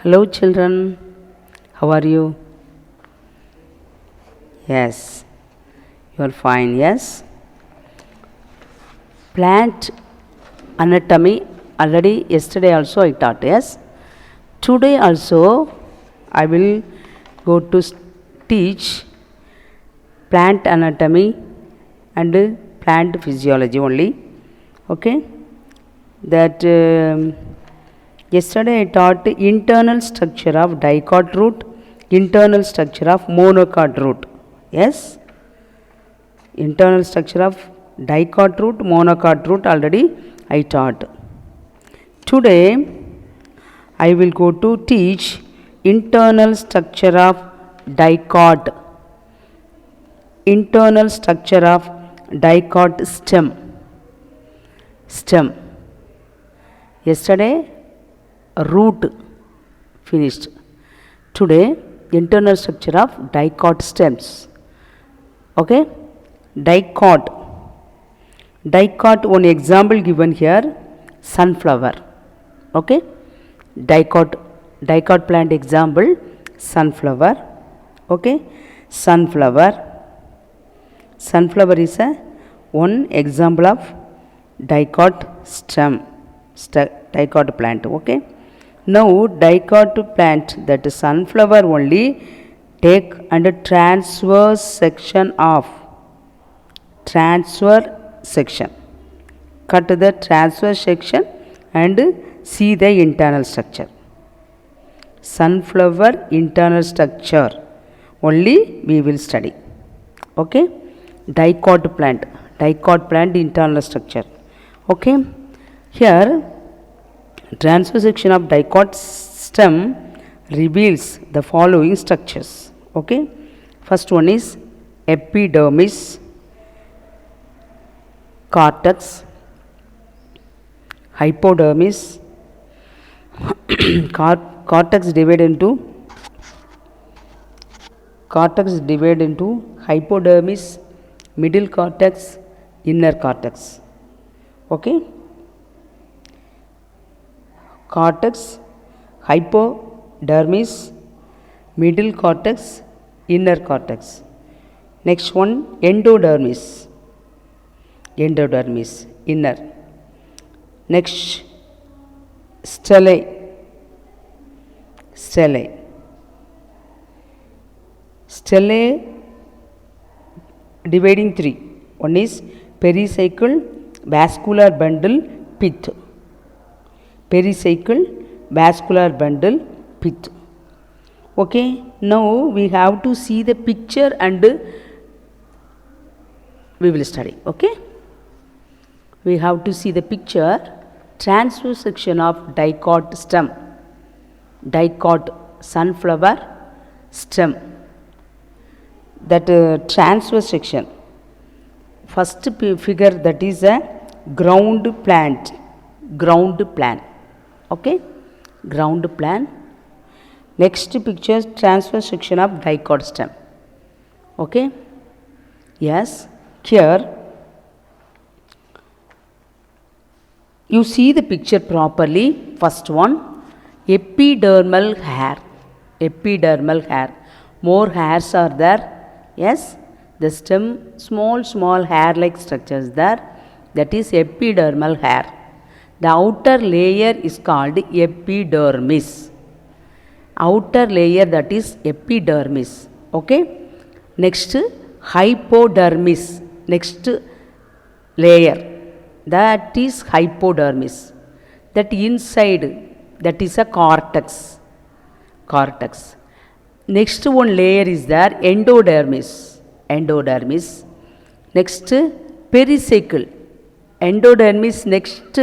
Hello, children. How are you? Yes, you are fine. Yes. Plant anatomy. Already yesterday also I taught. Yes. Today also I will go to teach plant anatomy and plant physiology only. Okay. That yesterday I taught internal structure of dicot root, internal structure of monocot root. Yes, internal structure of dicot root, monocot root already I taught. Today I will go to teach internal structure of dicot, internal structure of dicot stem. Yesterday root finished. Today internal structure of dicot stems. Okay, dicot. One example given here, sunflower. Okay, dicot plant example, sunflower. Okay, sunflower is a one example of dicot stem, dicot plant. Okay, now dicot plant, that sunflower only take and transverse section of cut the transverse section and see the internal structure. Sunflower internal structure only we will study. Okay, dicot plant internal structure. Okay, here transverse section of dicot stem reveals the following structures. Okay, first one is epidermis, cortex, hypodermis. Cortex divided into hypodermis, middle cortex, inner cortex. Okay, cortex, hypodermis, middle cortex, inner cortex. Next one, endodermis, inner. Next, stellae dividing three. One is pericycle, vascular bundle, pith. Okay, now we have to see the picture and we will study. Okay, we have to see the picture. Transverse section of dicot stem, dicot sunflower stem, that transverse section. First figure, that is a ground plan. Okay, ground plan. Next picture, transverse section of dicot stem. Okay, yes, here you see the picture properly. First one, epidermal hair. More hairs are there. Yes, the stem, small hair like structures there. That is epidermal hair. The outer layer is called epidermis. Outer layer, that is epidermis. Okay. Next, hypodermis. Next layer, that is hypodermis. That inside, that is a cortex. Next one layer is there, endodermis. Next, pericycle. Endodermis, next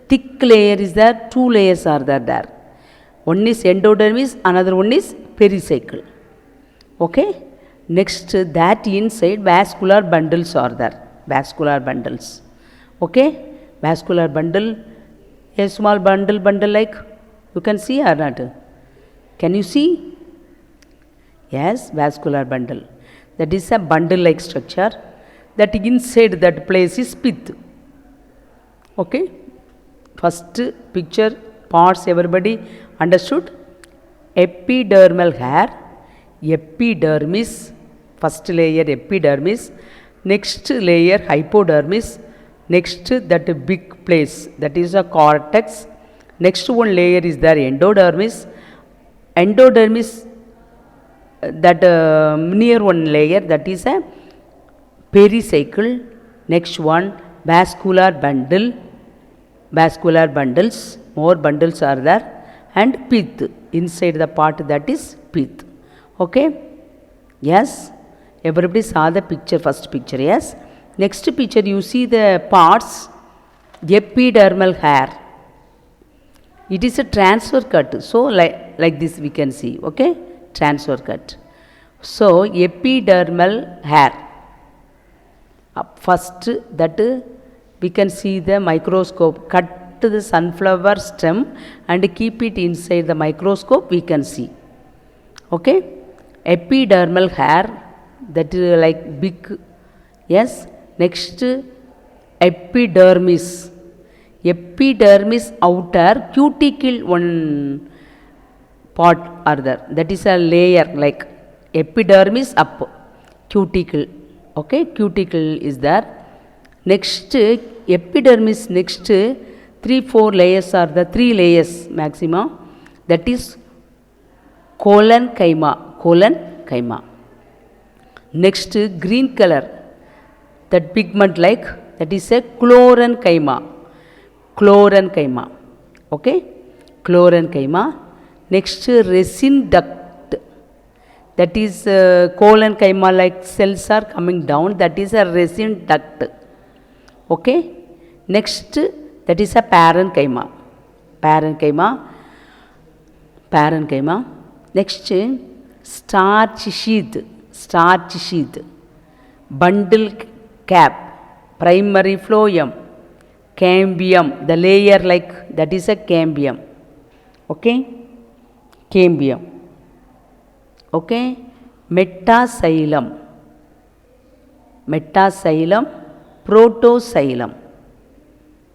thick layer is there. Two layers are there. One is endodermis, another one is pericycle. Okay, next, that inside vascular bundles are there. Okay, vascular bundle, a small bundle like, you can see or not? Can you see? Yes, vascular bundle. That is a bundle like structure. That inside that place is pith. Okay, first picture parts everybody understood. epidermal hair, epidermis, first layer epidermis, next layer hypodermis, next that big place that is a cortex, next one layer is there endodermis, endodermis that near one layer that is a pericycle, next one vascular bundle, vascular bundles, more bundles are there, and pith, inside the part that is pith. Okay, yes, everybody saw the picture, first picture, yes. Next picture you see the parts, epidermal hair, it is a transfer cut, so like this we can see, okay, transfer cut. So epidermal hair, first that we can see the microscope, cut the sunflower stem and keep it inside the microscope, we can see, okay. Epidermal hair, that is like big, yes. Next epidermis, epidermis outer cuticle one part are there, that is a layer like epidermis up, cuticle, okay, cuticle is there. Next epidermis, next 3-4 layers are the 3 layers maximum, that is collenchyma, collenchyma. Next green color, that pigment like, that is a chlorenchyma, chlorenchyma, okay, chlorenchyma. Next resin duct, that is collenchyma like cells are coming down, that is a resin duct, okay. Next that is a parenchyma, parenchyma, parenchyma. Next starch sheath, starch sheath, bundle cap, primary phloem, cambium, the layer like that is a cambium, okay, cambium, okay. Metaxylem, metaxylem, protoxylem,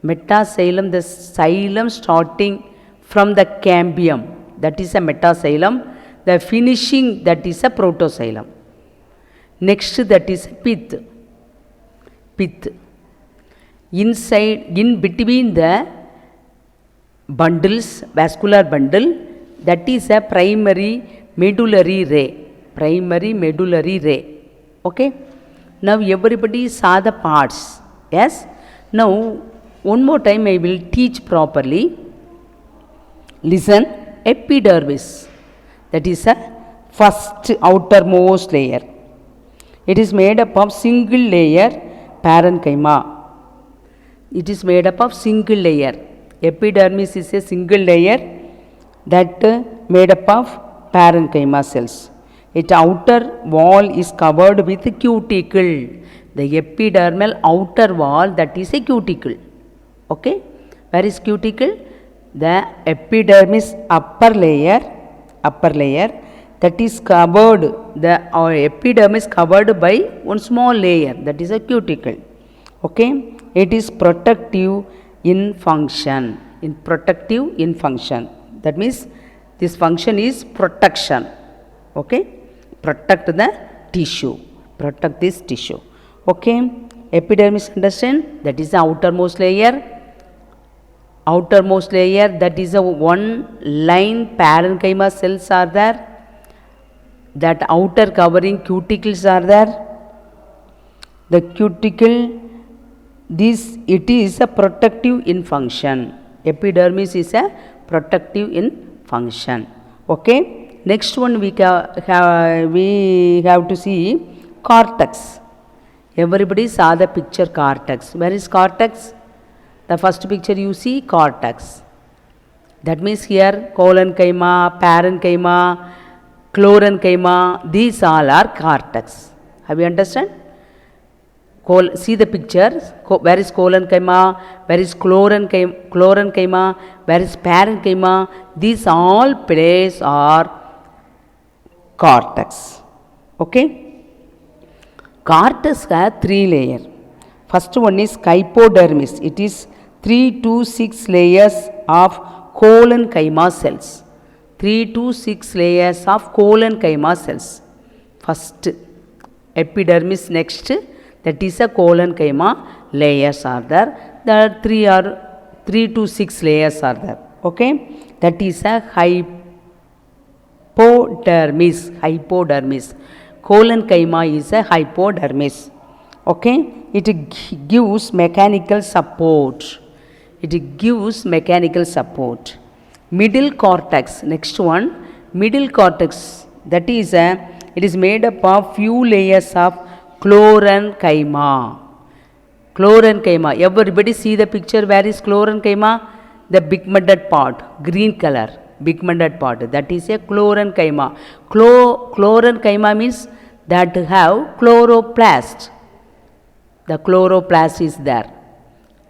metaxylem, the xylem starting from the cambium, that is a metaxylem, the finishing that is a protoxylem. Next that is pith, pith, inside, in between the bundles, vascular bundle, that is a primary medullary ray, primary medullary ray, okay. Now everybody saw the parts, yes. Now one more time I will teach properly, listen. Epidermis, that is a first outermost layer, it is made up of single layer parenchyma, it is made up of single layer, epidermis is a single layer that made up of parenchyma cells, its outer wall is covered with cuticle, the epidermal outer wall, that is a cuticle, okay. Where is cuticle? The epidermis upper layer, that is covered, the epidermis covered by one small layer, that is a cuticle, okay. It is protective in function, in protective in function, that means this function is protection, okay, protect the tissue, protect this tissue, okay. Epidermis, understand, that is the outermost layer, outermost layer, that is a one line parenchyma cells are there, that outer covering cuticles are there, the cuticle, this it is a protective in function, epidermis is a protective in function, okay. Next one we have to see cortex. Everybody saw the picture cortex. Where is cortex? The first picture you see cortex, that means here collenchyma, parenchyma, chlorenchyma, these all are cortex. Have you understand? See the picture, where is collenchyma, where is chlorenchyma, where is parenchyma, these all places are cortex, okay. Cortex has 3 layers. First one is hypodermis, it is 3 to 6 layers of collenchyma cells, 3 to 6 layers of collenchyma cells. First epidermis, next that is a collenchyma layers are there. There are 3 to 6 layers are there. Okay, that is a hypodermis. Collenchyma is a hypodermis. Okay, it gives mechanical support. Middle cortex, next one, middle cortex, that is it is made up of few layers of chlorenchyma. Everybody see the picture. Where is chlorenchyma? The pigmented part, green color pigmented part, that is a chlorenchyma. Chlorenchyma means that have chloroplast. The chloroplast is there.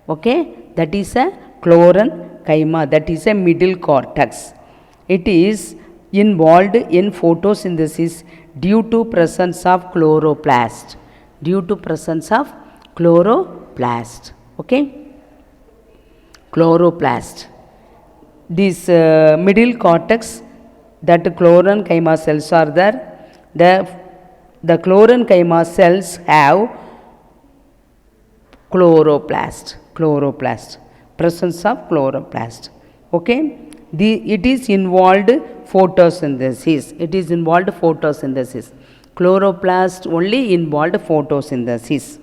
Okay, that is a chlorenchyma, that is a middle cortex. It is involved in photosynthesis due to presence of chloroplast. Okay, chloroplast. This middle cortex, that chlorenchyma cells are there. The chlorenchyma cells have chloroplast, presence of chloroplast. Okay, it is involved photosynthesis. Chloroplast only involved photosynthesis.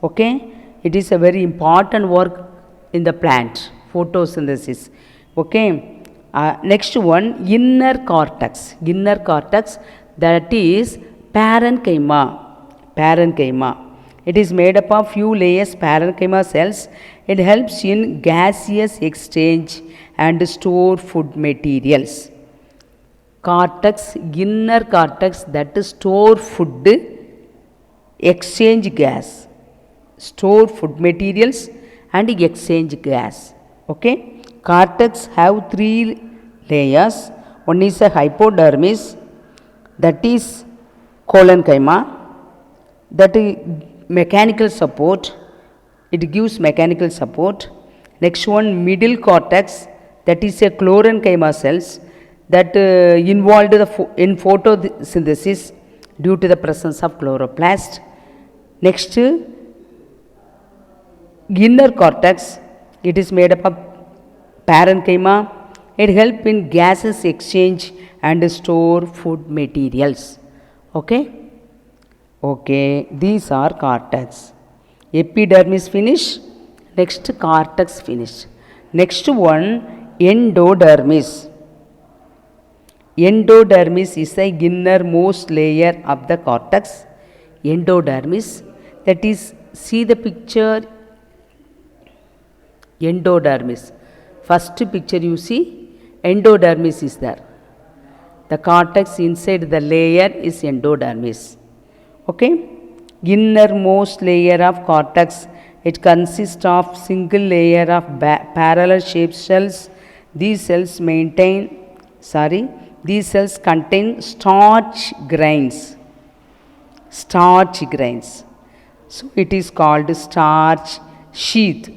Okay, it is a very important work in the plant, photosynthesis. Okay, next one, inner cortex, that is parenchyma. It is made up of few layers parenchyma cells. It helps in gaseous exchange and store food materials. Inner cortex, that is store food, exchange gas, store food materials and exchange gas. Okay, cortex have 3 layers. One is a hypodermis, that is collenchyma, that mechanical support, it gives mechanical support. Next one, middle cortex, that is a chlorenchyma cells that involved in photosynthesis due to the presence of chloroplast. Next, inner cortex, it is made up of parenchyma. It helps in gases exchange and store food materials. Okay, these are cortex. Epidermis finish, next cortex finish. Next one, endodermis. Endodermis is the innermost layer of the cortex. Endodermis, that is, see the picture, endodermis. First picture you see, endodermis is there. The cortex inside the layer is endodermis. Okay, innermost layer of cortex, it consists of single layer of parallel shaped cells. These cells contain starch grains. So it is called starch sheath.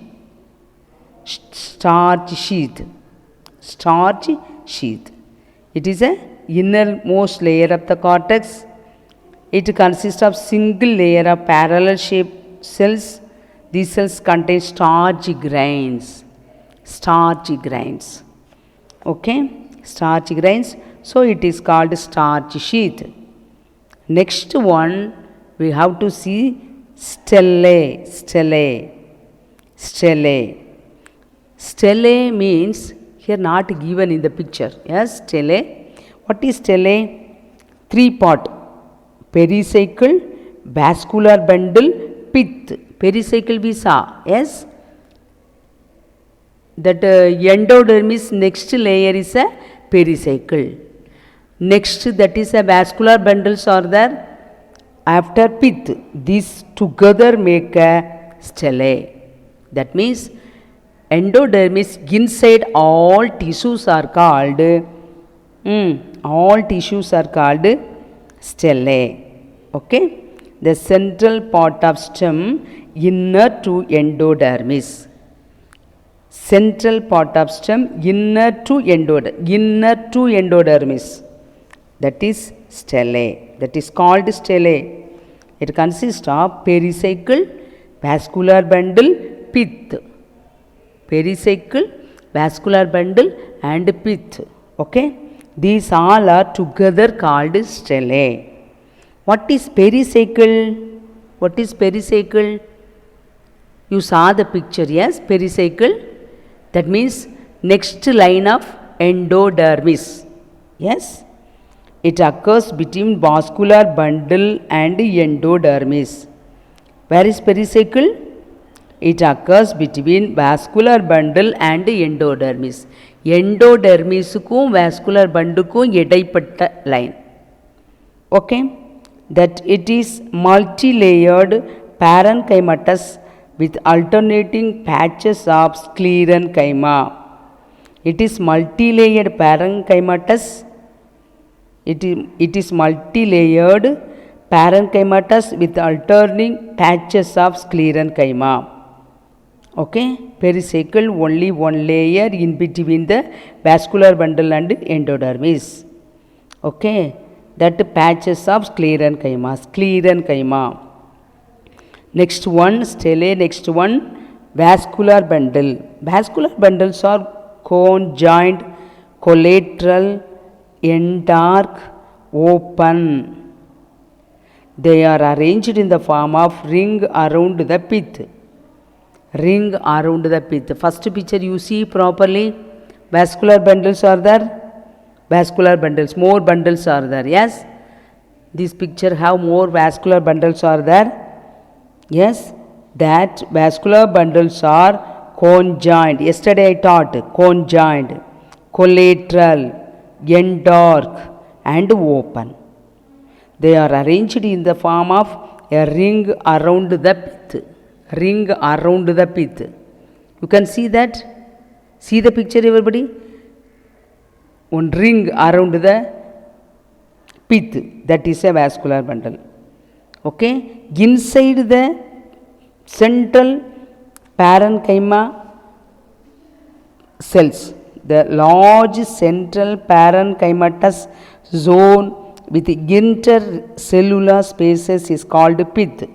It is a innermost layer of the cortex. It consists of single layer of parallel shaped cells. These cells contain starch grains. Okay, starch grains. So it is called starch sheath. Next one, we have to see Stellae means, here not given in the picture. Yes, stellae. What is stellae? 3 part. Pericycle, vascular bundle, pith. Pericycle we saw. Yes, that endodermis next layer is a pericycle. Next, that is a vascular bundles are there. After pith, these together make a stellae. That means endodermis inside all tissues are called stellae. Okay, the central part of stem inner to endodermis. Central part of stem, inner to endodermis. That is stellae. That is called stellae. It consists of pericycle, vascular bundle, pith. Pericycle, vascular bundle and pith. Okay. These all are together called stellae. What is pericycle? What is pericycle? You saw the picture, yes, pericycle. That means next line of endodermis. Yes. It occurs between vascular bundle and endodermis. Where is pericycle? It occurs between vascular bundle and endodermis. Endodermisukkum vascular bundukkum இடைப்பட்ட line. Okay. That it is multi-layered parenchymatous with alternating patches of sclerenchyma. It is multi-layered parenchymatous. It is multi-layered parenchymatous with alternating patches of sclerenchyma. Okay, pericycle only one layer in between the vascular bundle and endodermis. Okay, that patches of sclerenchyma. Next one stellae. Next one vascular bundle. Vascular bundles are conjoined, collateral, endark, open. They are arranged in the form of ring around the pith. Ring around the pith. First picture you see properly. Vascular bundles are there. Vascular bundles. More bundles are there. Yes. This picture have more vascular bundles are there. Yes. That vascular bundles are conjoined. Yesterday I taught conjoined, collateral, endark and open. They are arranged in the form of a ring around the pith. Ring around the pith. You can see that. See the picture, everybody. One ring around the pith. That is a vascular bundle. Okay. Inside the central parenchyma cells, the large central parenchymatous zone with intercellular spaces is called pith.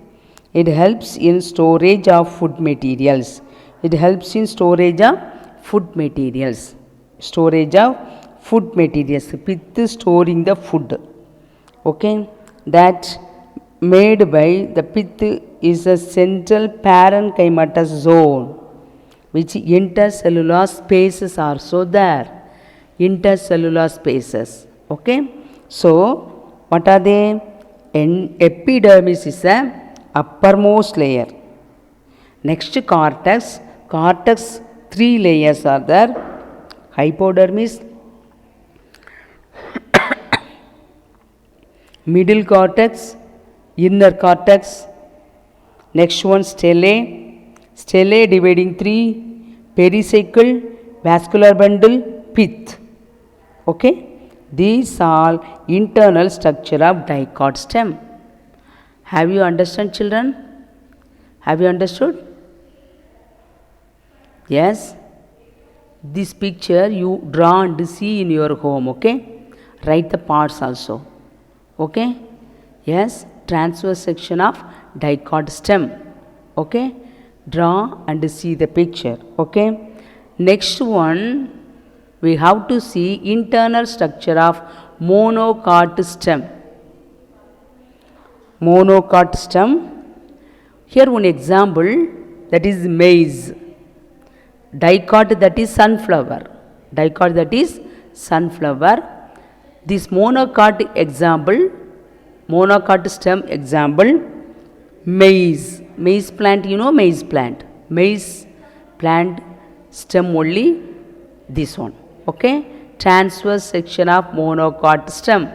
It helps in storage of food materials. It helps in storage of food materials. Storage of food materials. Pith storing the food. Okay. That made by the pith is a central parenchymatous zone which intercellular spaces are so there. Intercellular spaces. Okay. So what are they? Epidermis is a uppermost layer. Next cortex. Cortex 3 layers are there. Hypodermis, middle cortex, inner cortex. Next one stellae. Stellae dividing 3, pericycle, vascular bundle, pith. Okay. These are internal structure of dicot stem. Have you understood, children? Have you understood? Yes. This picture you draw and see in your home. Okay. Write the parts also. Okay. Yes. Transverse section of dicot stem. Okay. Draw and see the picture. Okay. Next one, we have to see internal structure of monocot stem. Monocot stem. Here one example, that is maize. Dicot, that is sunflower. Dicot, that is sunflower. This monocot example, monocot stem example, maize. Maize plant, you know maize plant. Maize plant stem only this one. Okay. Transverse section of monocot stem.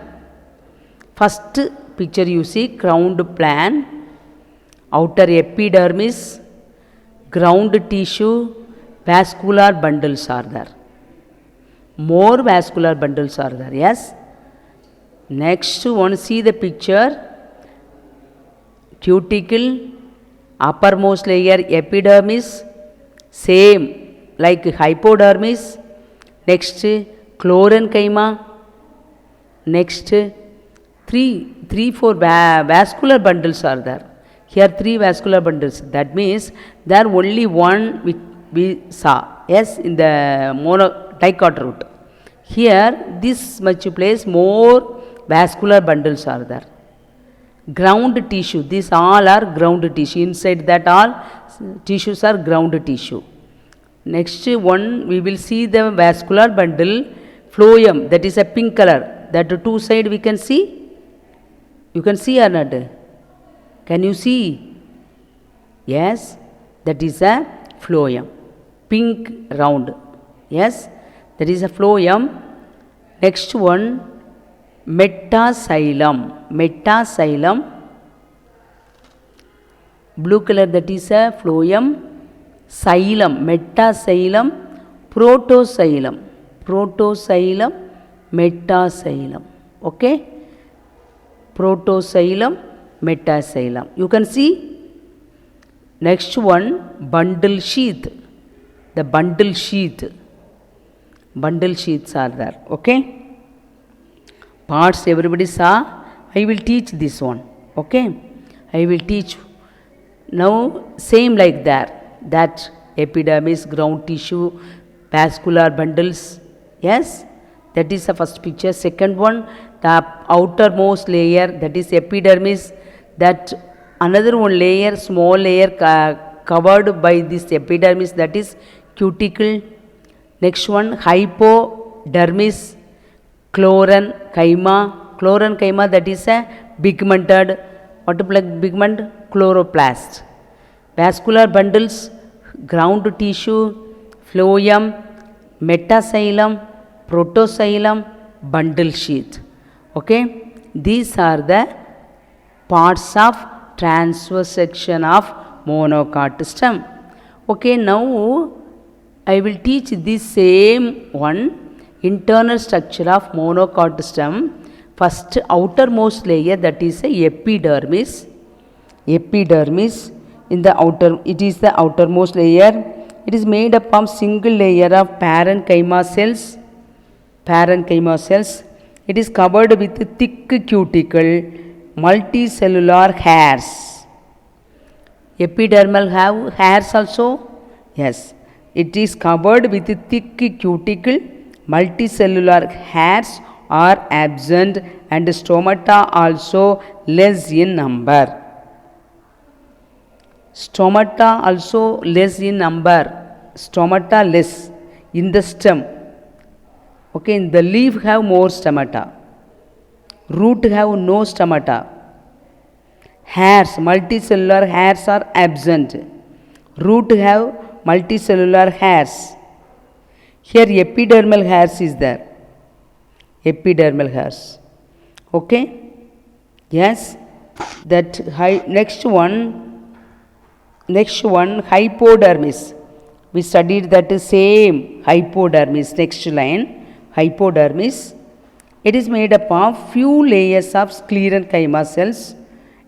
First picture you see ground plan, outer epidermis, ground tissue, vascular bundles are there. More vascular bundles are there. Yes. Next one, see the picture. Cuticle, uppermost layer epidermis, same like hypodermis, next chlorenchyma, next four vascular bundles are there. Here 3 vascular bundles. That means there only one which we saw. Yes, in the dicot root. Here this much place more vascular bundles are there. Ground tissue. These all are ground tissue. Inside that all tissues are ground tissue. Next one we will see the vascular bundle phloem. That is a pink color. That two side we can see. You can see or not? Can you see? Yes, that is a phloem. Pink round. Yes, that is a phloem. Next one, metaxylem. Metaxylem. Blue color, that is a phloem. Xylem. Metaxylem. Protoxylem. Protoxylem. Metaxylem. Okay. Protoxylem. Metaxylem. You can see. Next one, bundle sheath. The bundle sheath. Bundle sheaths are there. Okay. Parts everybody saw. I will teach this one. Okay. I will teach. Now same like that epidermis, ground tissue, vascular bundles. Yes. That is the first picture. Second one, the outermost layer, that is epidermis. That another one layer, small layer covered by this epidermis, that is cuticle. Next one, hypodermis, chlorenchyma. Chlorenchyma, that is a pigmented, what pigment? Chloroplast. Vascular bundles, ground tissue, phloem, metaxylem, protoxylem, bundle sheath. Okay, these are the parts of transverse section of monocot stem. Okay, now I will teach this same one, internal structure of monocot stem. First outermost layer, that is a epidermis. Epidermis in the outer, it is the outermost layer. It is made up of single layer of parenchyma cells. Parenchyma cells. It is covered with thick cuticle, multicellular hairs. Epidermal have hairs also? Yes. It is covered with thick cuticle, multicellular hairs are absent and stomata also less in number. Stomata also less in number. Stomata less in the stem. Okay, in the leaf have more stomata. Root have no stomata. Hairs, multicellular hairs are absent. Root have multicellular hairs. Here epidermal hairs is there. Epidermal hairs. Okay? Yes. That next one, hypodermis. We studied that same hypodermis. Next line. Hypodermis. It is made up of few layers of sclerenchyma cells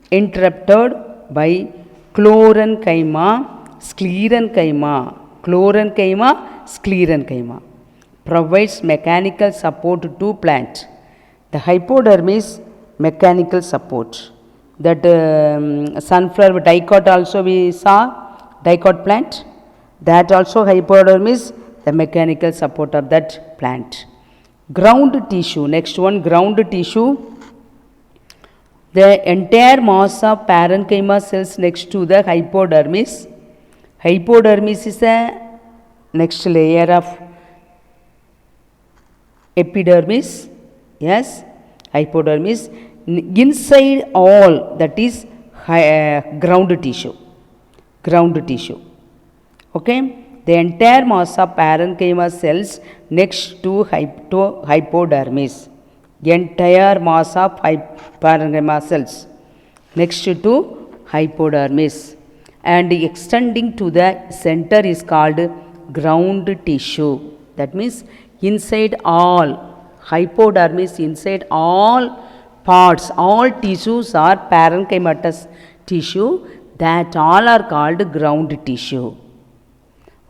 interrupted by chlorenchyma, sclerenchyma. Chlorenchyma, sclerenchyma. Provides mechanical support to plant. The hypodermis, mechanical support. That sunflower dicot also we saw, dicot plant. That also hypodermis, the mechanical support of that plant. Ground tissue. Next one, ground tissue. The entire mass of parenchyma cells next to the hypodermis. Hypodermis is the next layer of epidermis. Yes, hypodermis. Inside all, that is ground tissue. Ground tissue. Okay. The entire mass of parenchyma cells next to hypodermis. Entire mass of parenchyma cells next to hypodermis and extending to the center is called ground tissue. That means inside all hypodermis, inside all parts, all tissues are parenchymatous tissue, that all are called ground tissue.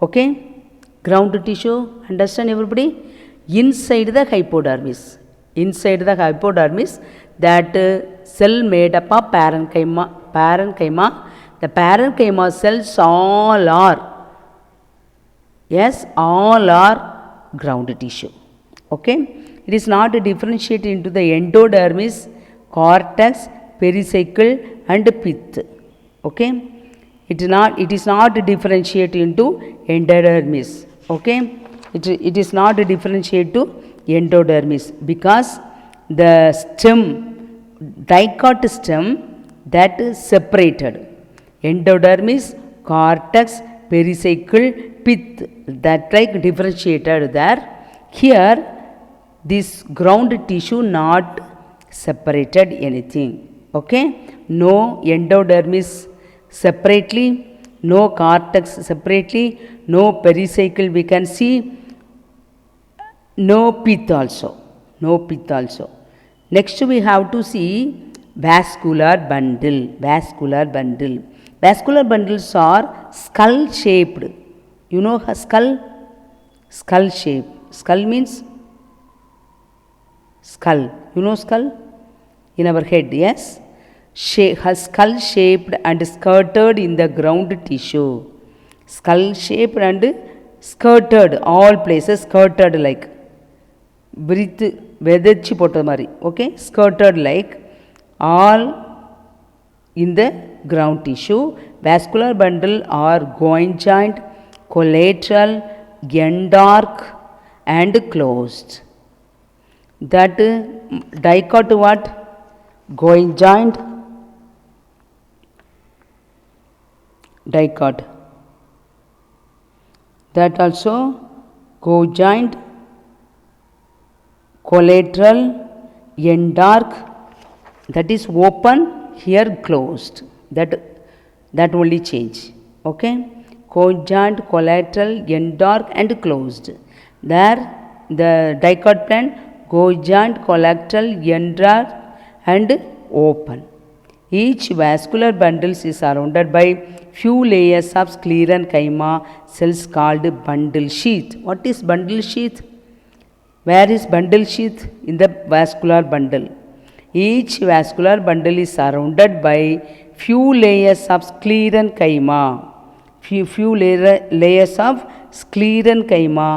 Okay, Ground tissue, understand everybody? Inside the hypodermis. Inside the hypodermis, that cell made up of parenchyma. The parenchyma cells all are, yes, all are ground tissue. Okay, it is not differentiated into the endodermis, cortex, pericycle and pith. Okay, it is not differentiated into endodermis. Okay, it is not differentiated to endodermis because the stem, dicot stem, that is separated. Endodermis, cortex, pericycle, pith, that like differentiated there. Here this ground tissue not separated anything. Okay, no endodermis separately, no cortex separately, no pericycle we can see, no pith also, no pith also. Next we have to see vascular bundle. Vascular bundles are skull shaped. You know skull? Skull shape. Skull means skull. You know skull? In our head, yes? Skull shaped and skirted in the ground tissue. Skull shaped and skirted, all places skirted like. Breathe, வெதச்சி போட்ட மாதிரி. Okay? Skirted like all in the ground tissue. Vascular bundle are groin joint, collateral, end arc and closed. That dicot what? Groin joint, dicot. That also groin joint, collateral, end arc, that is open, here closed. That only change. Okay, conjoint, collateral, end arc and closed. There the dicot plan, conjoint, collateral, end arc and open. Each vascular bundle is surrounded by few layers of sclerenchyma cells called bundle sheath. What is bundle sheath? Where is bundle sheath? In the vascular bundle. Each vascular bundle is surrounded by few layers of sclerenchyma. Few layers of sclerenchyma,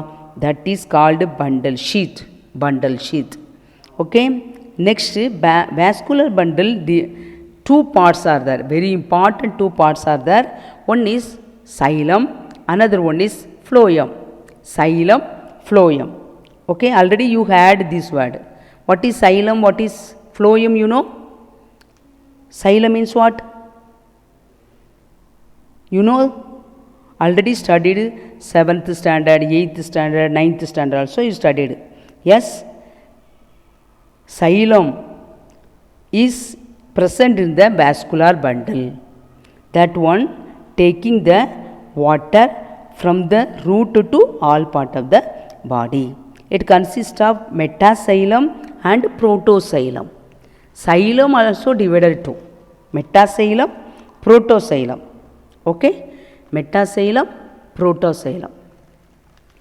that is called bundle sheath. Bundle sheath. Okay. Next, vascular bundle, the two parts are there. Very important two parts are there. One is xylem, another one is phloem. Xylem, phloem. Okay, already you had this word. What is xylem? What is phloem? You know? Xylem means what? You know? Already studied 7th standard, 8th standard, 9th standard also you studied. Yes? Xylem is present in the vascular bundle. That one taking the water from the root to all part of the body. It consists of metaxylem and protoxylem. Xylem also divided two. Metaxylem, protoxylem. Okay? Metaxylem, protoxylem.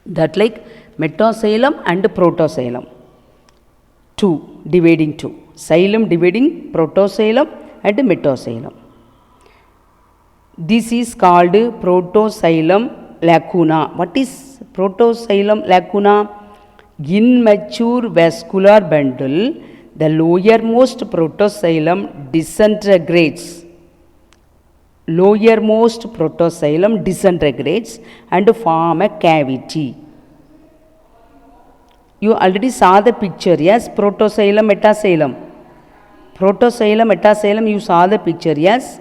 That like metaxylem and protoxylem. Two, dividing two. Xylem dividing protoxylem and metaxylem. This is called protoxylem lacuna. What is protoxylem lacuna? Immature vascular bundle, the lowermost protoxylem disintegrates. Lowermost protoxylem disintegrates and form a cavity. You already saw the picture, yes? Protoxylem, metaxylem. Protoxylem, metaxylem, you saw the picture, yes?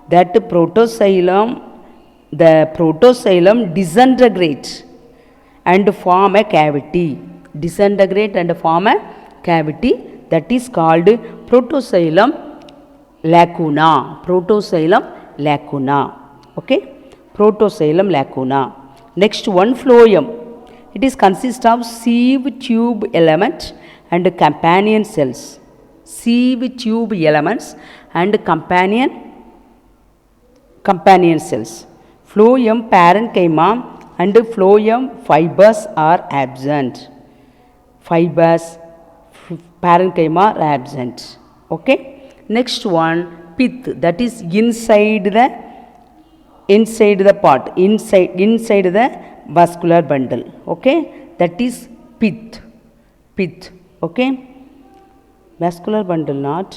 That protoxylem, the protoxylem disintegrates and form a cavity. Disintegrate and form a cavity, that is called protoxylem lacuna. Protoxylem lacuna. Okay? Protoxylem lacuna. Next one, phloem. It is consist of sieve tube element and companion cells. Sieve tube elements and companion cells. Phloem, parenchyma and phloem fibers are absent. Fibers, parenchyma are absent. Okay. Next one, pith, that is inside the part, inside the vascular bundle. Okay, that is pith. Okay, vascular bundle not,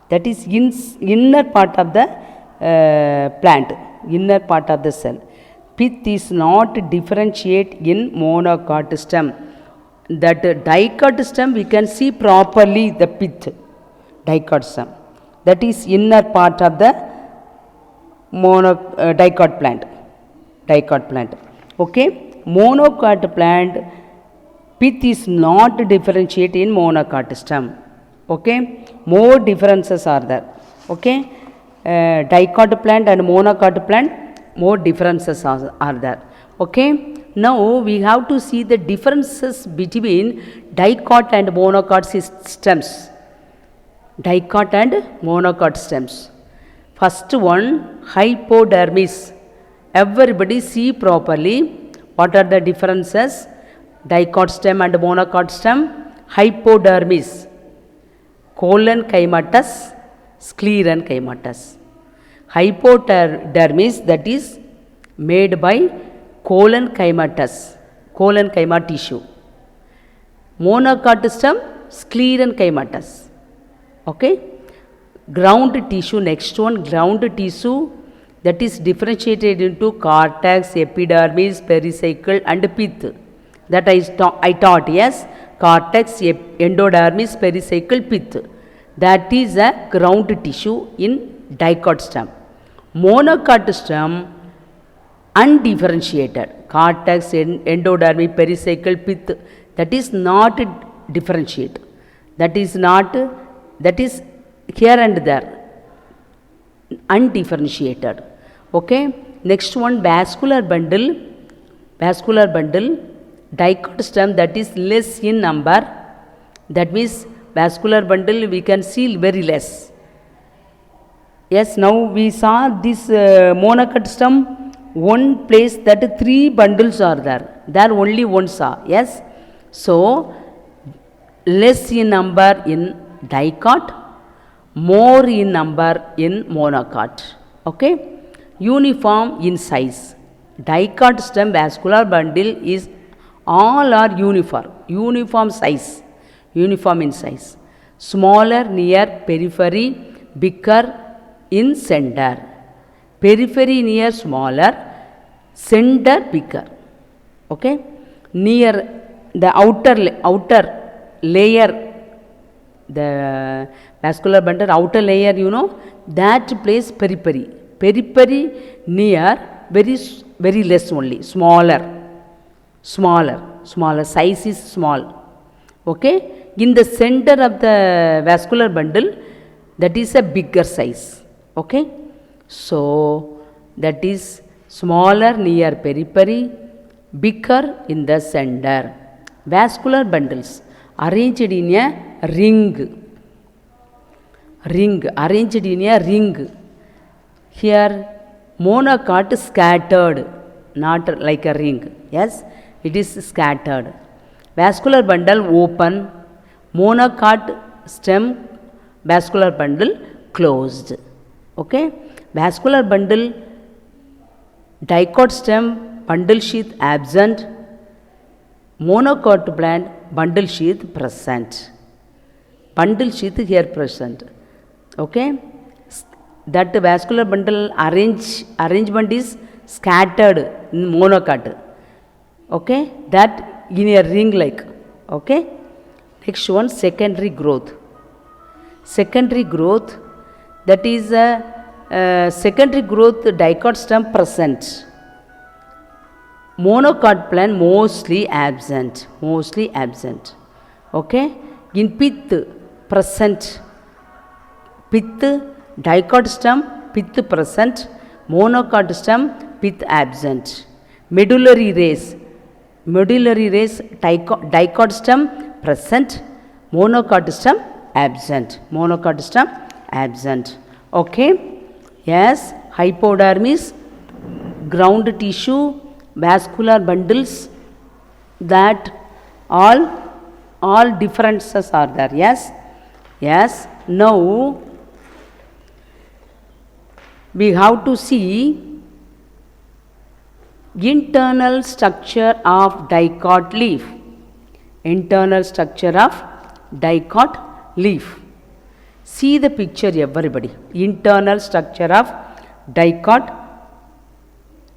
that is inner part of the plant, inner part of the cell. Pith is not differentiate in monocot stem. That dicot stem we can see properly the pith, dicot stem, that is inner part of the dicot plant. Okay, monocot plant pith is not differentiate in monocot stem. Okay, more differences are there. Okay, dicot plant and monocot plant, more differences are there. Okay, now we have to see the differences between dicot and monocot stems. Dicot and monocot stems. First one, hypodermis. Everybody see properly what are the differences. Dicot stem and monocot stem. Hypodermis, collenchymatous, sclerenchymatous. Hypodermis, that is made by collenchyma tissue. Monocot stem, sclerenchymatous. Okay, ground tissue. Next one, ground tissue, that is differentiated into cortex, epidermis, pericycle and pith. That I taught, yes, cortex, endodermis, pericycle, pith. That is a ground tissue in dicot stem. Monocot stem, undifferentiated, cortex, endodermis, pericycle, pith, that is not differentiate. That is here and there, undifferentiated. Okay, next one, vascular bundle. Dicot stem, that is less in number. That means vascular bundle we can see very less. Yes, now we saw this monocot stem, one place that 3 bundles are there. There only one saw. Yes, so less in number in dicot, more in number in monocot. Okay, uniform in size. Dicot stem vascular bundle is all are uniform size, uniform in size. Smaller near periphery, bigger in center. Periphery near smaller, center bigger. Okay, near the outer layer, the vascular bundle outer layer, you know, that place periphery near very less only, smaller size is small. Okay, in the center of the vascular bundle, that is a bigger size. Okay, so that is smaller near periphery, bigger in the center. Vascular bundles arranged in a ring, arranged in a ring. Here monocot scattered, not like a ring. Yes, it is scattered. Vascular bundle open, monocot stem vascular bundle closed. Okay, vascular bundle, dicot stem bundle sheath absent, monocot plant bundle sheath present. Bundle sheath here present. Okay, that vascular bundle arrangement is scattered in monocot. Okay, that in a ring like. Okay, next one, secondary growth. That is a secondary growth, dicot stem present, monocot plant mostly absent. Okay, in pith present, dicot stem pith present, monocot stem pith absent. Medullary rays, dicot stem present, monocot stem absent. Okay, yes, hypodermis, ground tissue, vascular bundles, that all differences are there. Yes, yes. Now we have to see internal structure of dicot leaf. Internal structure of dicot leaf. See the picture, everybody. Internal structure of dicot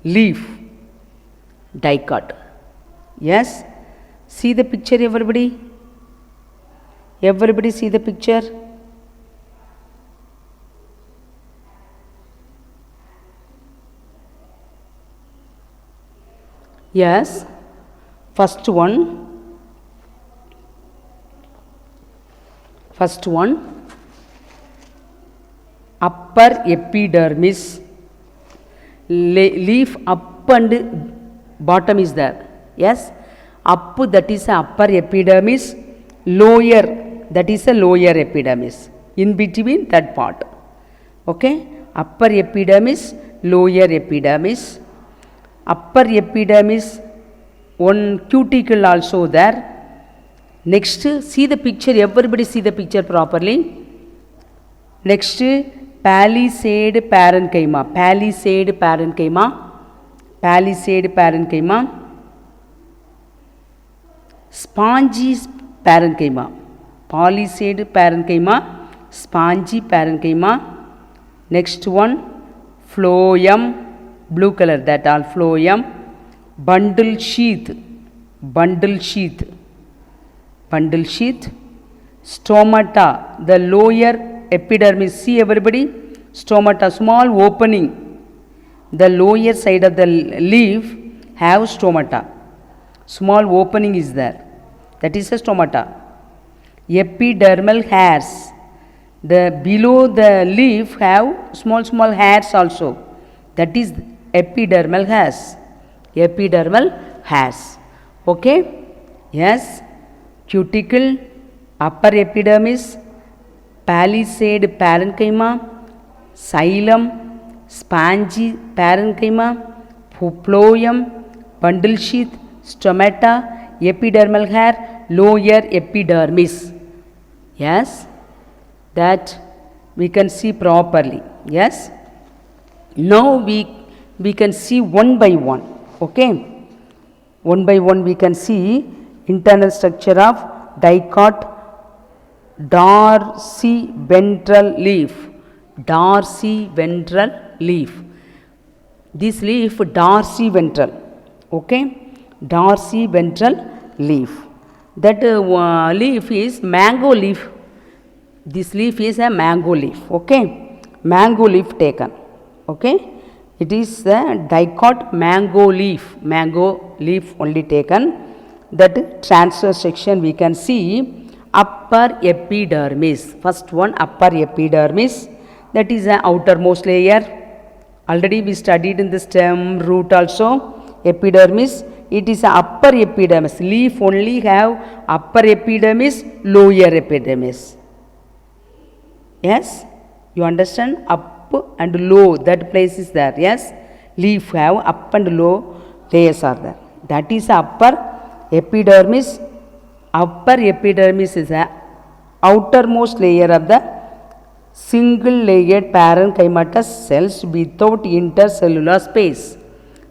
leaf. Dicot. Yes. See the picture, everybody. Everybody see the picture. Yes. First one. Upper epidermis. Leaf up and bottom is there. Yes. Up, that is a upper epidermis. Lower, that is a lower epidermis. In between that part. Okay. Upper epidermis, lower epidermis. Upper epidermis, one cuticle also there. Next, see the picture, everybody see the picture properly. Next, palisade parenchyma. Palisade parenchyma. Palisade parenchyma. Spongy parenchyma. Palisade parenchyma. Spongy parenchyma. Next one, phloem. Blue color, that all phloem. Bundle sheath. Bundle sheath. Bundle sheath. Stomata, the lower epidermis. See everybody, stomata, small opening. The lower side of the leaf have stomata. Small opening is there. That is a stomata. Epidermal hairs. The below the leaf have small hairs also. That is epidermal hairs. Epidermal hairs. Okay. Yes. Cuticle, upper epidermis, palisade parenchyma, xylem, spongy parenchyma, phloem, bundle sheath, stomata, epidermal hair, lower epidermis. Yes, that we can see properly. Yes. Now we can see one by one. Okay. One by one we can see internal structure of dicot dorsiventral leaf. Dorsiventral leaf. This leaf dorsiventral. Okay. Dorsiventral leaf. That leaf is mango leaf. This leaf is a mango leaf. Okay. Mango leaf taken. Okay. It is the dicot mango leaf. Mango leaf only taken. That transverse section we can see upper epidermis. First one, upper epidermis. That is the outermost layer. Already we studied in the stem, root also. Epidermis. It is a upper epidermis. Leaf only have upper epidermis, lower epidermis. Yes. You understand? Up and low, that place is there. Yes. Leaf have up and low layers are there. That is upper epidermis. Upper epidermis is the outermost layer of the single layered parenchymatous cells without intercellular space.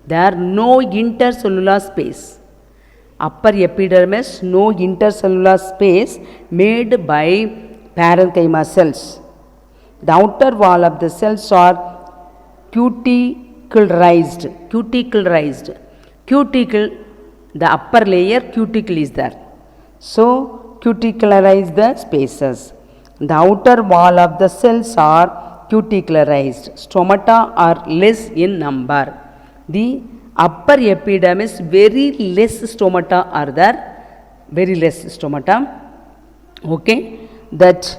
There are no intercellular space. Upper epidermis, no intercellular space made by parenchyma cells. The outer wall of the cells are cuticularized. Cuticularized. Cuticle, the upper layer cuticle is there. So, cuticularize the spaces. The outer wall of the cells are cuticularized. Stomata are less in number. The upper epidermis, very less stomata are there. Very less stomata. Okay. That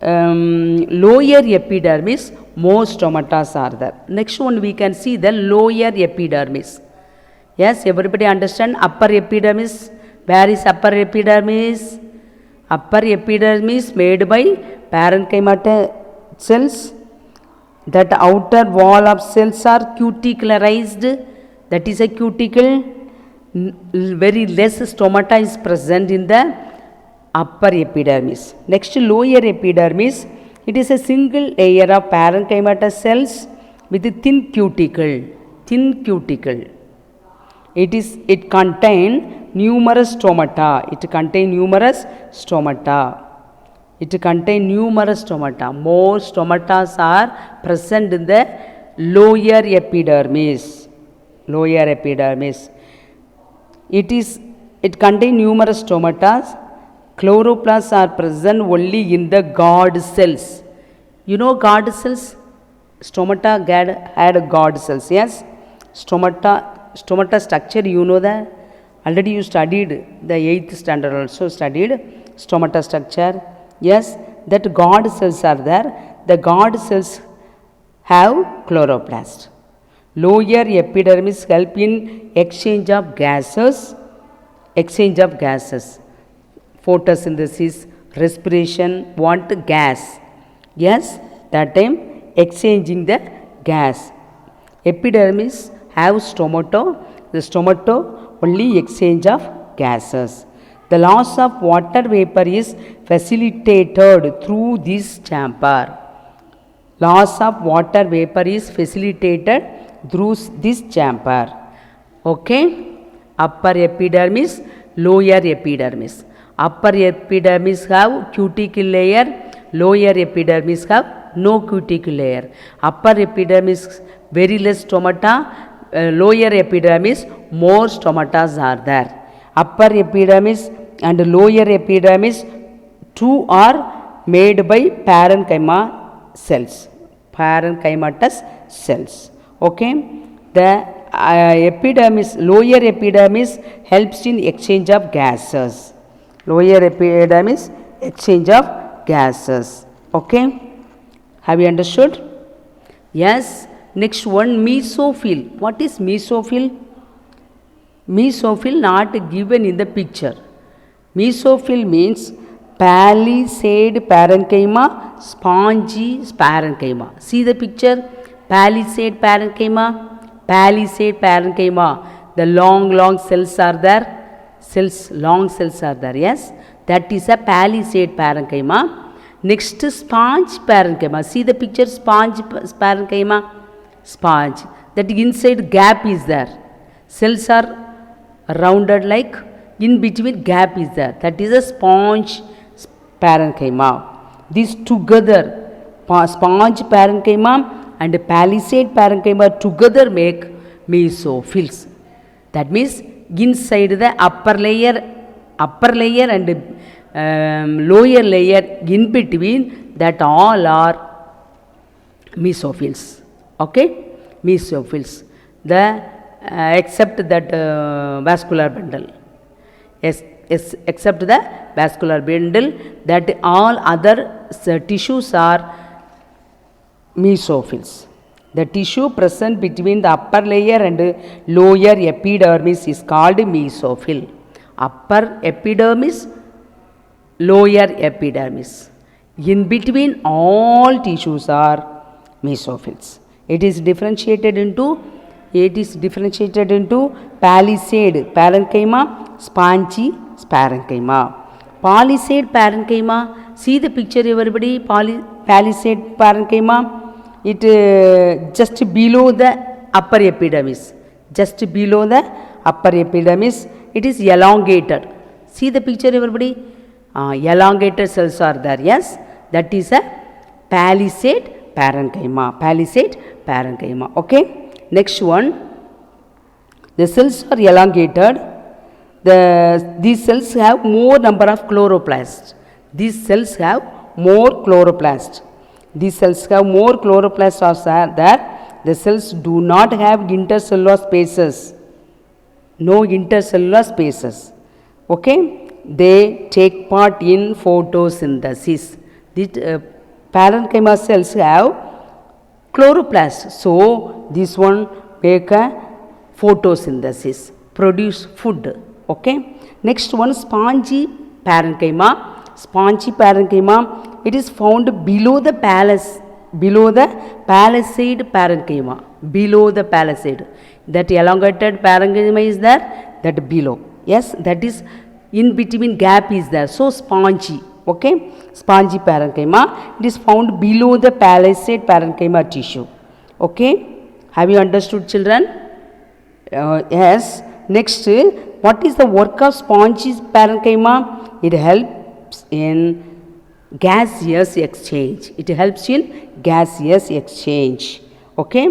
lower epidermis, more stomata are there. Next one we can see the lower epidermis. Yes, everybody understand upper epidermis. Where is upper epidermis? Upper epidermis made by parenchyma cells. That outer wall of cells are cuticularized. that is a cuticle. Very less stomata is present in the upper epidermis. Next, lower epidermis, it is a single layer of parenchymatous cells with a thin cuticle. Thin cuticle. It contain numerous stomata. It contain numerous stomata. It contain numerous stomata. More stomata are present in the lower epidermis. Lower epidermis. It contain numerous stomata. Chloroplasts are present only in the guard cells. You know guard cells? Stomata had guard cells. Yes? Stomata structure, you know that? Already you studied, the 8th standard also studied stomata structure. Yes, that guard cells are there. The guard cells have chloroplast. Lower epidermis help in exchange of gases. Photosynthesis, respiration, want gas. Yes, that time exchanging the gas. Epidermis have stomato. The stomato only exchange of gases. The loss of water vapor is facilitated through this chamber. Loss of water vapor is facilitated through this chamber. Okay? Upper epidermis, lower epidermis. Upper epidermis have cuticle layer, lower epidermis have no cuticle layer. Upper epidermis very less stomata, lower epidermis more stomata are there. Upper epidermis and lower epidermis two are made by parenchyma cells, parenchymatous cells. Okay, the epidermis, lower epidermis helps in exchange of gases. Lower epidermis exchange of gases. Okay, have you understood? Yes. Next one, mesophyll. What is mesophyll? Mesophyll not given in the picture. Mesophyll means palisade parenchyma, spongy parenchyma. See the picture? Palisade parenchyma. Palisade parenchyma. The long cells are there. Long cells are there. Yes, that is a palisade parenchyma. Next, sponge parenchyma. See the picture? Sponge parenchyma. Sponge. That inside gap is there. Cells are rounded like in between gap is there. That is a sponge parenchyma. These together, sponge parenchyma and palisade parenchyma together make mesophills. That means inside the upper layer and lower layer in between, that all are mesophills. Okay, mesophills. The except that vascular bundle. Yes, except the vascular bundle, that all other tissues are mesophills. The tissue present between the upper layer and lower epidermis is called mesophyll. Upper epidermis, lower epidermis. In between all tissues are mesophills. It is differentiated into palisade parenchyma, spongy parenchyma. Palisade parenchyma, see the picture everybody, palisade parenchyma, it just below the upper epidermis. Just below the upper epidermis, it is elongated. See the picture everybody? Elongated cells are there. Yes, that is a palisade parenchyma. Palisade parenchyma. Okay. Next one, the cells are elongated. These cells have more number of chloroplasts. These cells have more chloroplasts. These cells have more chloroplasts are there. The cells do not have intercellular spaces. No intercellular spaces. Okay. They take part in photosynthesis. These parenchyma cells have chloroplasts. So this one make a photosynthesis, produce food. Okay. Next one, spongy parenchyma. Spongy parenchyma, it is found below the palisade parenchyma. Below the palisade. That elongated parenchyma is there, that below. Yes, that is in between gap is there. So spongy. Okay, spongy parenchyma. It is found below the palisade parenchyma tissue. Okay, have you understood, children? Yes. Next, what is the work of spongy parenchyma? It helps in gaseous exchange. It helps in gaseous exchange. Okay,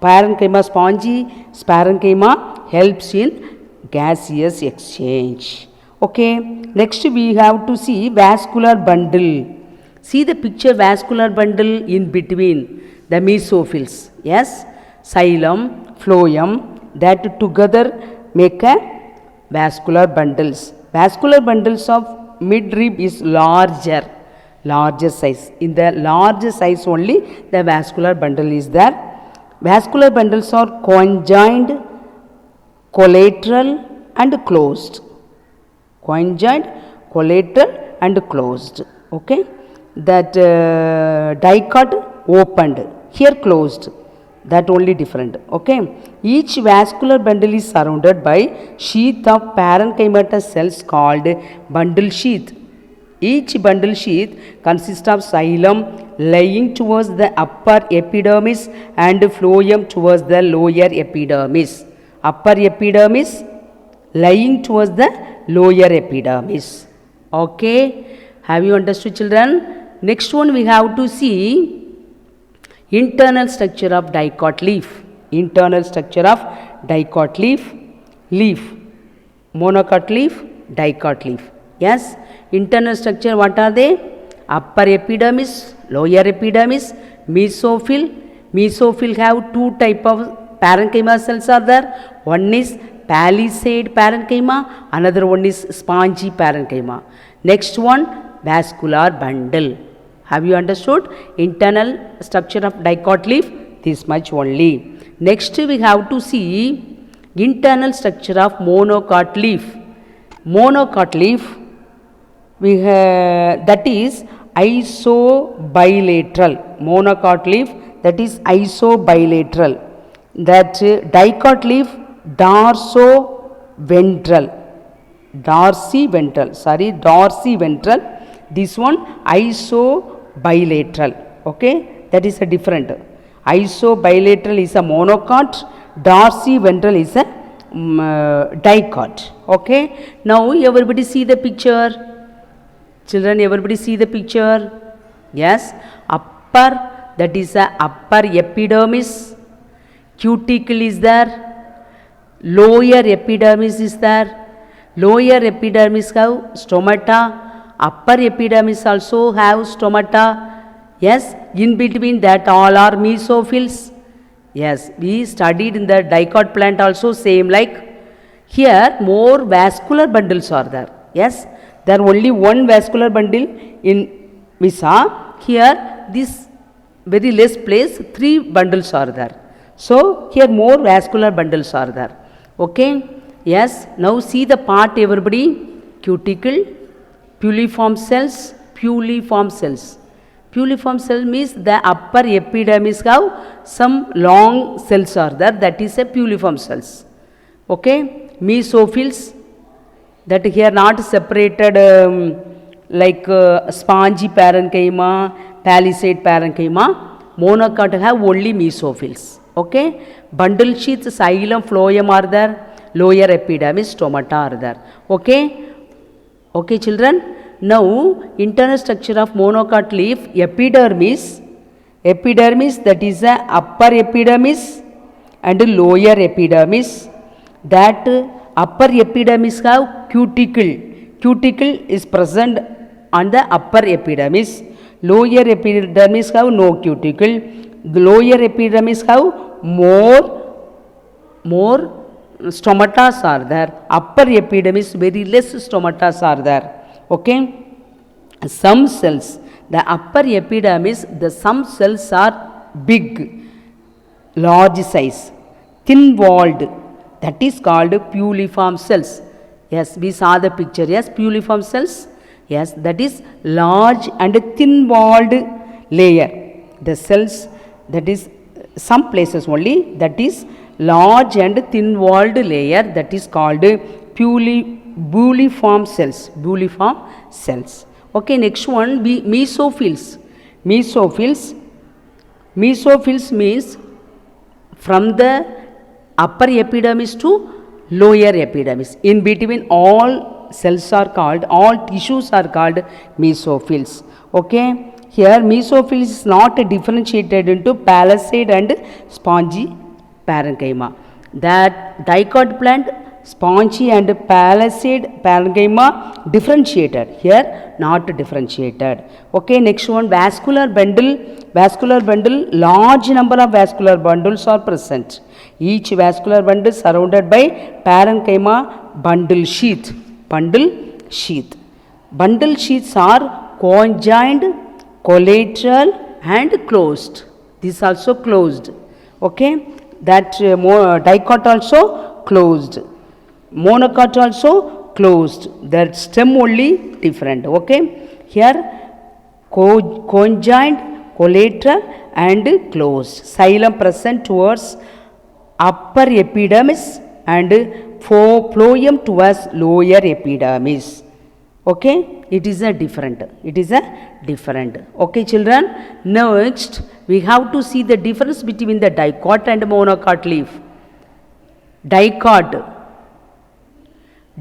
parenchyma, spongy parenchyma helps in gaseous exchange. Okay, next we have to see vascular bundle. See the picture, vascular bundle in between the mesophils. Yes, xylem, phloem, that together make a vascular bundles. Vascular bundles of midrib is larger size. In the larger size only the vascular bundle is there. Vascular bundles are conjoined, collateral and closed. Conjoined, collateral and closed. Okay, that dicot opened, here closed, that only different. Okay, each vascular bundle is surrounded by sheath of parenchymatous cells called bundle sheath. Each bundle sheath consists of xylem lying towards the upper epidermis and phloem towards the lower epidermis. Upper epidermis lying towards the lower epidermis. Okay, have you understood, children? Next one we have to see internal structure of dicot leaf. Internal structure of dicot leaf. Leaf, monocot leaf, dicot leaf. Yes, internal structure, what are they? Upper epidermis, lower epidermis, mesophyll. Mesophyll have two type of parenchyma cells are there. One is palisade parenchyma, another one is spongy parenchyma. Next one, vascular bundle. Have you understood? Internal structure of dicot leaf, this much only. Next we have to see internal structure of monocot leaf. Monocot leaf, we have, that is isobilateral. Monocot leaf, that is isobilateral. That dicot leaf, dorsoventral. Dorsiventral. This one isobilateral. Okay, that is a different. Isobilateral is a monocot, dorsiventral is a dicot. Okay, now everybody see the picture. Children, everybody see the picture. Yes, upper, that is a upper epidermis, cuticle is there. Lower epidermis is there. Lower epidermis have stomata. Upper epidermis also have stomata. Yes, in between that all are mesophils. Yes, we studied in the dicot plant also same like. Here more vascular bundles are there. Yes, there only one vascular bundle in we saw. Here this very less place, three bundles are there. So here more vascular bundles are there. Okay, yes, now see the part everybody. Cuticle, puliform cells, puliform cells. Puliform cell means the upper epidermis have some long cells are there, that is a puliform cells. Okay, mesophils, that here not separated like spongy parenchyma, palisade parenchyma. Monocot have only mesophils. Okay, bundle sheath, xylem, phloem are there, lower epidermis, stomata are there. Okay, okay, children. Now internal structure of monocot leaf, epidermis, that is a upper epidermis and lower epidermis. That upper epidermis have cuticle. Cuticle is present on the upper epidermis. Lower epidermis have no cuticle. The lower epidermis have more stomatas are there. Upper epidermis very less stomatas are there. Okay, some cells, the upper epidermis, the some cells are big, large size, thin walled, that is called puliform cells. Yes, we saw the picture. Yes, puliform cells. Yes, that is large and thin walled layer. The cells, that is some places only, that is large and thin walled layer, that is called buliform cells. Okay, next one, mesophils. Mesophils means from the upper epidermis to lower epidermis, in between all cells are called, all tissues are called mesophils. Okay, here mesophils is not differentiated into palisade and spongy parenchyma. That dicot plant, spongy and palisade parenchyma differentiated, here not differentiated. Okay, next one, vascular bundle. Large number of vascular bundles are present. Each vascular bundle is surrounded by parenchyma bundle sheath. Bundle sheaths are conjoined, collateral and closed. This also closed. Okay, that dicot also closed, monocot also closed, that stem only different. Okay, here conjoined, collateral and closed. Xylem present towards upper epidermis and phloem towards lower epidermis. Okay, it is a different. Okay children, next we have to see the difference between the dicot and monocot leaf. Dicot,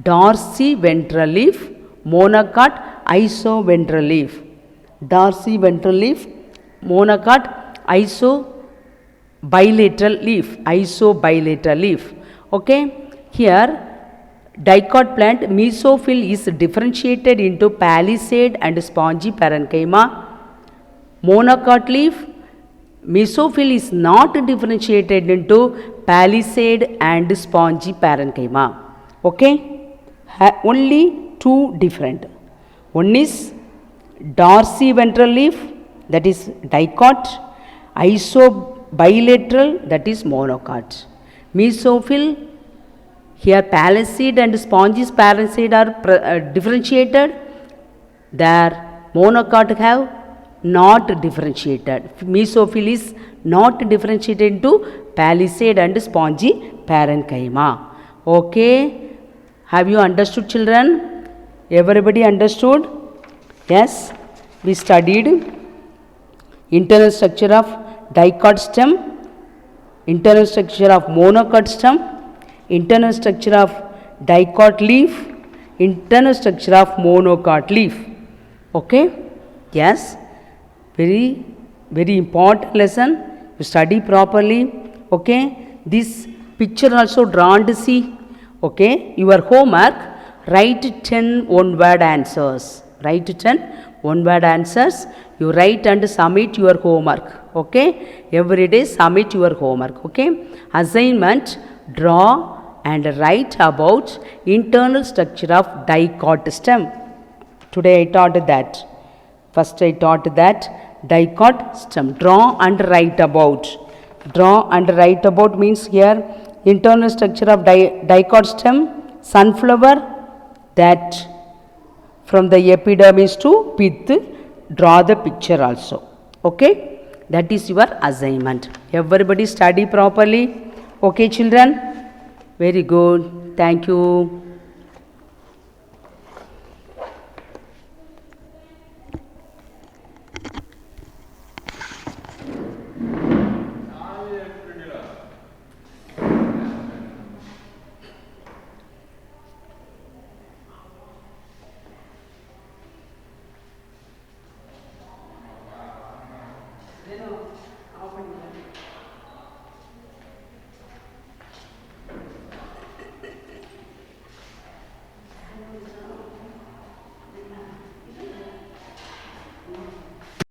dorsiventral leaf. Monocot, isoventral leaf. Dorsiventral leaf, monocot, isobilateral leaf. Okay, here dicot plant mesophyll is differentiated into palisade and spongy parenchyma. Monocot leaf, mesophyll is not differentiated into palisade and spongy parenchyma. Okay, only two different. One is dorsiventral leaf, that is dicot. Isobilateral, that is monocot. Mesophyll, here palisade and spongy parenchyma are differentiated. There monocot have not differentiated. Mesophyll is not differentiated into palisade and spongy parenchyma. Okay, have you understood children? Everybody understood? Yes, we studied internal structure of dicot stem, internal structure of monocot stem, internal structure of dicot leaf, internal structure of monocot leaf. Okay, yes, very important lesson. You study properly. Okay, this picture also drawn to see. Okay, your homework, write 10 one-word answers. You write and submit your homework. Okay, every day submit your homework. Okay, assignment, draw and write about internal structure of dicot stem. Today I taught that. First I taught that dicot stem. Draw and write about. Means here internal structure of dicot stem, sunflower, that from the epidermis to pith, draw the picture also. Okay, that is your assignment. Everybody study properly. Okay children, very good. Thank you.